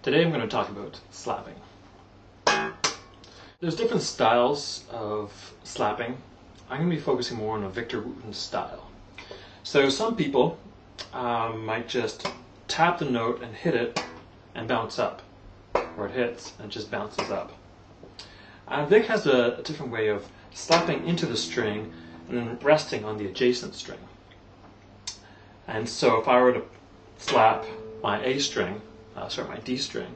Today I'm going to talk about slapping. There's different styles of slapping. I'm going to be focusing more on a Victor Wooten style. So some people might just tap the note and hit it and bounce up, or it hits and just bounces up. Vic has a different way of slapping into the string and then resting on the adjacent string. And so if I were to slap my A string, my D string,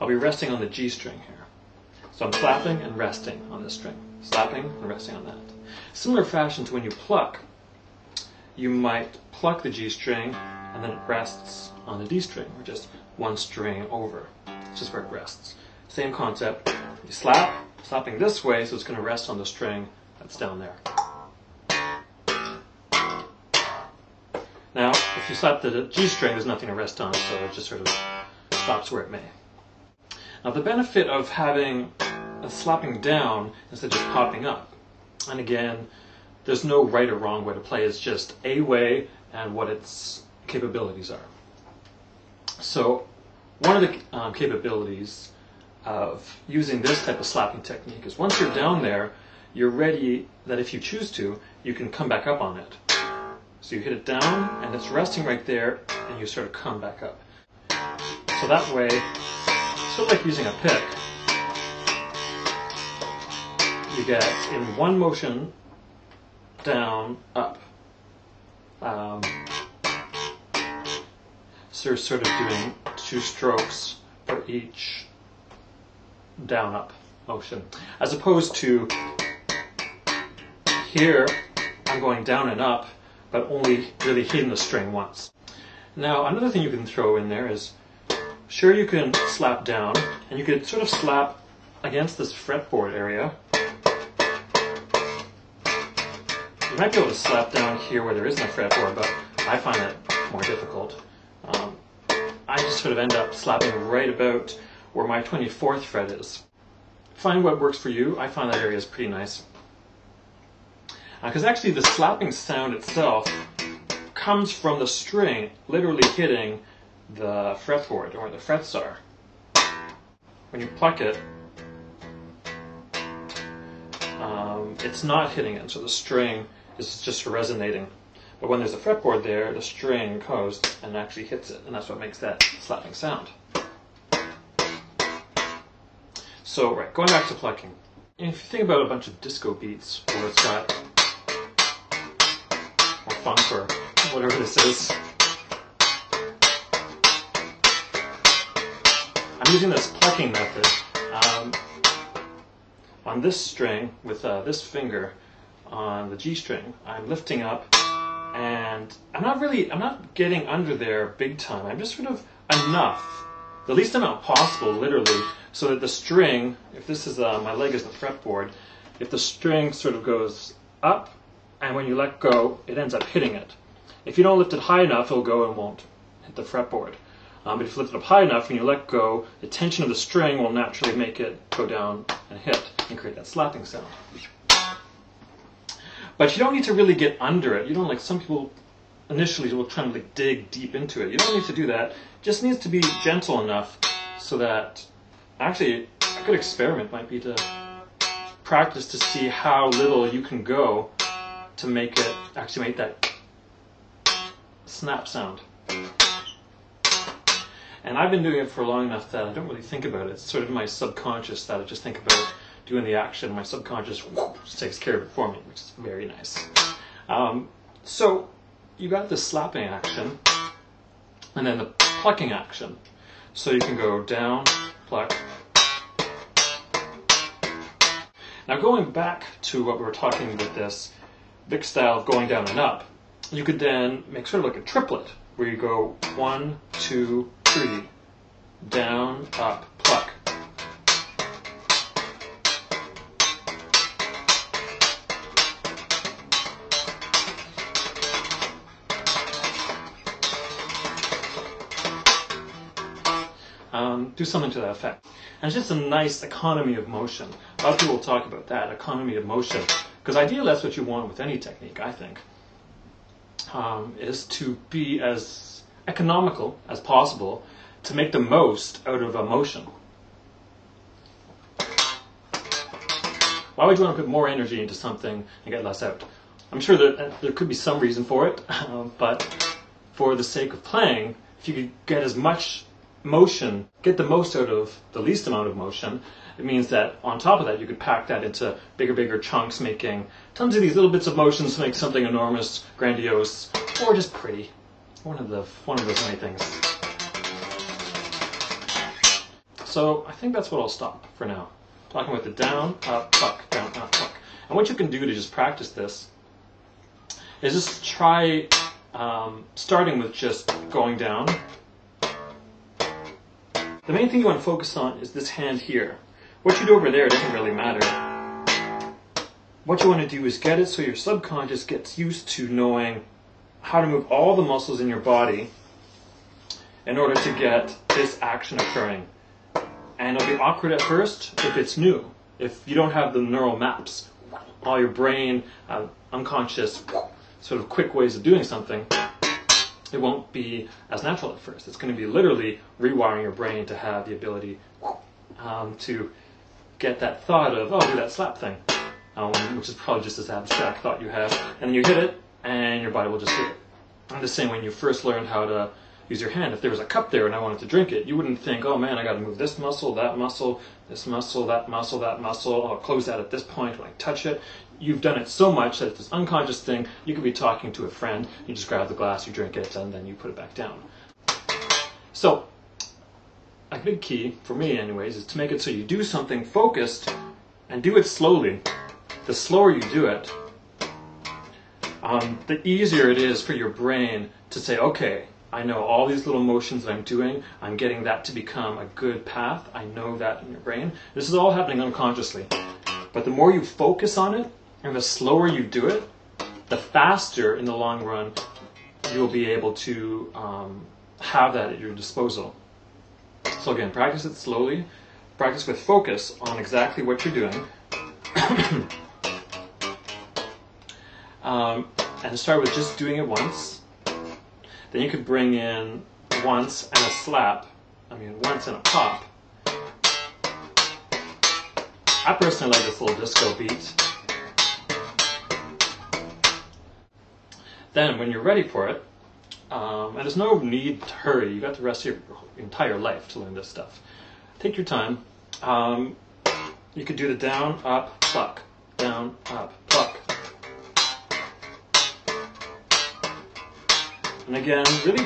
I'll be resting on the G string here. So I'm slapping and resting on this string, slapping and resting on that. Similar fashion to when you pluck, you might pluck the G string and then it rests on the D string, or just one string over. It's just where it rests. Same concept. You slap, slapping this way, so it's going to rest on the string that's down there. Now, if you slap the G string, there's nothing to rest on, so it just sort of stops where it may. Now, the benefit of having a slapping down instead of just popping up, and again, there's no right or wrong way to play, it's just a way and what its capabilities are. So, one of the capabilities of using this type of slapping technique is once you're down there, you're ready that if you choose to, you can come back up on it. So you hit it down and it's resting right there and you sort of come back up. So that way, sort of like using a pick, you get in one motion down, up. So you're sort of doing 2 strokes for each down up motion, as opposed to here I'm going down and up but only really hitting the string once. Now another thing you can throw in there is, sure, you can slap down and you could sort of slap against this fretboard area. You might be able to slap down here where there isn't a fretboard, but I find that more difficult. I just sort of end up slapping right about where my 24th fret is. Find what works for you. I find that area is pretty nice. Because actually the slapping sound itself comes from the string literally hitting the fretboard, or where the frets are. When you pluck it, it's not hitting it, so the string is just resonating. But when there's a fretboard there, the string goes and actually hits it, and that's what makes that slapping sound. So, right, going back to plucking. If you think about a bunch of disco beats where it's got, or funk or whatever this is, I'm using this plucking method on this string with this finger on the G string. I'm lifting up and I'm not getting under there big time. I'm just sort of enough, the least amount possible, literally, so that the string, if this is my leg is the fretboard, if the string sort of goes up and when you let go, it ends up hitting it. If you don't lift it high enough, it'll go and won't hit the fretboard. But if you lift it up high enough, when you let go, the tension of the string will naturally make it go down and hit and create that slapping sound. But you don't need to really get under it. You don't, like some people initially will try to like dig deep into it. You don't need to do that. It just needs to be gentle enough so that, actually, a good experiment might be to practice to see how little you can go to make it actually make that snap sound. And I've been doing it for long enough that I don't really think about it. It's sort of my subconscious that I just think about doing the action. My subconscious just takes care of it for me, which is very nice. So you got the slapping action and then the plucking action. So you can go down, pluck. Now going back to what we were talking with this Vic style of going down and up, you could then make sort of like a triplet where you go 1, 2, 3, down, up, pluck. Do something to that effect. And it's just a nice economy of motion. A lot of people talk about that, economy of motion, because ideally that's what you want with any technique, I think, is to be as economical as possible to make the most out of emotion. Why would you want to put more energy into something and get less out? I'm sure that there could be some reason for it, but for the sake of playing, if you could get as much motion, get the most out of the least amount of motion, it means that on top of that you could pack that into bigger chunks, making tons of these little bits of motions to make something enormous, grandiose, or just pretty. One of those many things. So I think that's what I'll stop for now. Talking about the down, up, pluck, down, up, pluck. And what you can do to just practice this is just try starting with just going down. The main thing you want to focus on is this hand here. What you do over there doesn't really matter. What you want to do is get it so your subconscious gets used to knowing how to move all the muscles in your body in order to get this action occurring. And it'll be awkward at first if it's new. If you don't have the neural maps, all your brain, unconscious, sort of quick ways of doing something, it won't be as natural at first. It's going to be literally rewiring your brain to have the ability to get that thought of, oh, do that slap thing, which is probably just this abstract thought you have. And then you hit it, and your body will just do it. And the same when you first learned how to use your hand. If there was a cup there and I wanted to drink it, you wouldn't think, oh man, I got to move this muscle, that muscle, this muscle, that muscle, that muscle. I'll close that at this point when I touch it. You've done it so much that it's this unconscious thing. You could be talking to a friend, you just grab the glass, you drink it, and then you put it back down. So, a big key, for me anyways, is to make it so you do something focused and do it slowly. The slower you do it, the easier it is for your brain to say, okay, I know all these little motions that I'm doing, I'm getting that to become a good path. I know that in your brain. This is all happening unconsciously. But the more you focus on it, and the slower you do it, the faster in the long run you'll be able to have that at your disposal. So again, practice it slowly. Practice with focus on exactly what you're doing. And start with just doing it once. Then you could bring in once and a slap, once and a pop. I personally like this little disco beat. Then when you're ready for it, and there's no need to hurry, you got the rest of your entire life to learn this stuff. Take your time. You could do the down, up, pluck, down, up, pluck. And again, really,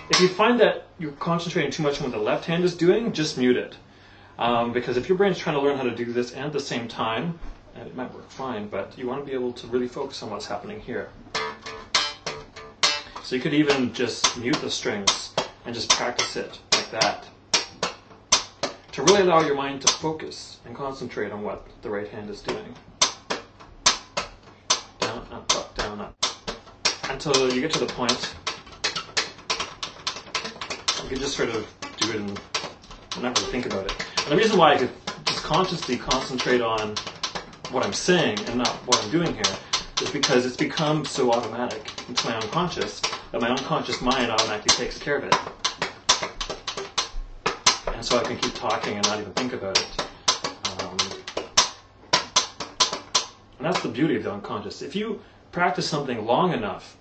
if you find that you're concentrating too much on what the left hand is doing, just mute it. Because if your brain's trying to learn how to do this and at the same time, and it might work fine, but you want to be able to really focus on what's happening here. So you could even just mute the strings and just practice it like that, to really allow your mind to focus and concentrate on what the right hand is doing. Down, up, down, up. Until you get to the point, you can just sort of do it and not really think about it. And the reason why I could just consciously concentrate on what I'm saying and not what I'm doing here is because it's become so automatic into my unconscious that my unconscious mind automatically takes care of it. And so I can keep talking and not even think about it. And that's the beauty of the unconscious. If you practice something long enough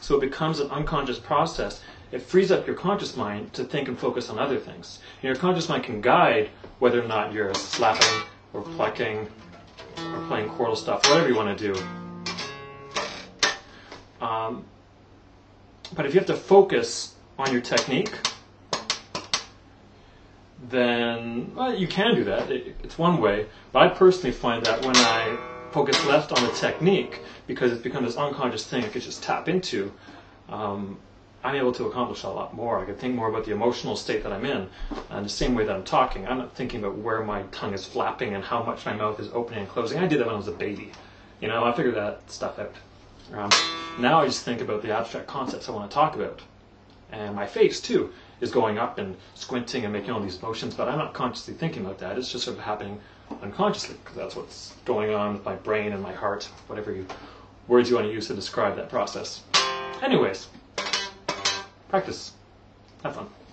so it becomes an unconscious process, it frees up your conscious mind to think and focus on other things. And your conscious mind can guide whether or not you're slapping or plucking or playing chordal stuff, whatever you want to do. But if you have to focus on your technique, then you can do that. It's one way. But I personally find that when I focus less on the technique, because it's become this unconscious thing I could just tap into, I'm able to accomplish a lot more. I can think more about the emotional state that I'm in. And the same way that I'm talking, I'm not thinking about where my tongue is flapping and how much my mouth is opening and closing. I did that when I was a baby. I figured that stuff out. Now I just think about the abstract concepts I want to talk about. And my face, too, is going up and squinting and making all these motions, but I'm not consciously thinking about that. It's just sort of happening unconsciously, because that's what's going on with my brain and my heart, whatever words you want to use to describe that process. Anyways, practice. Have fun.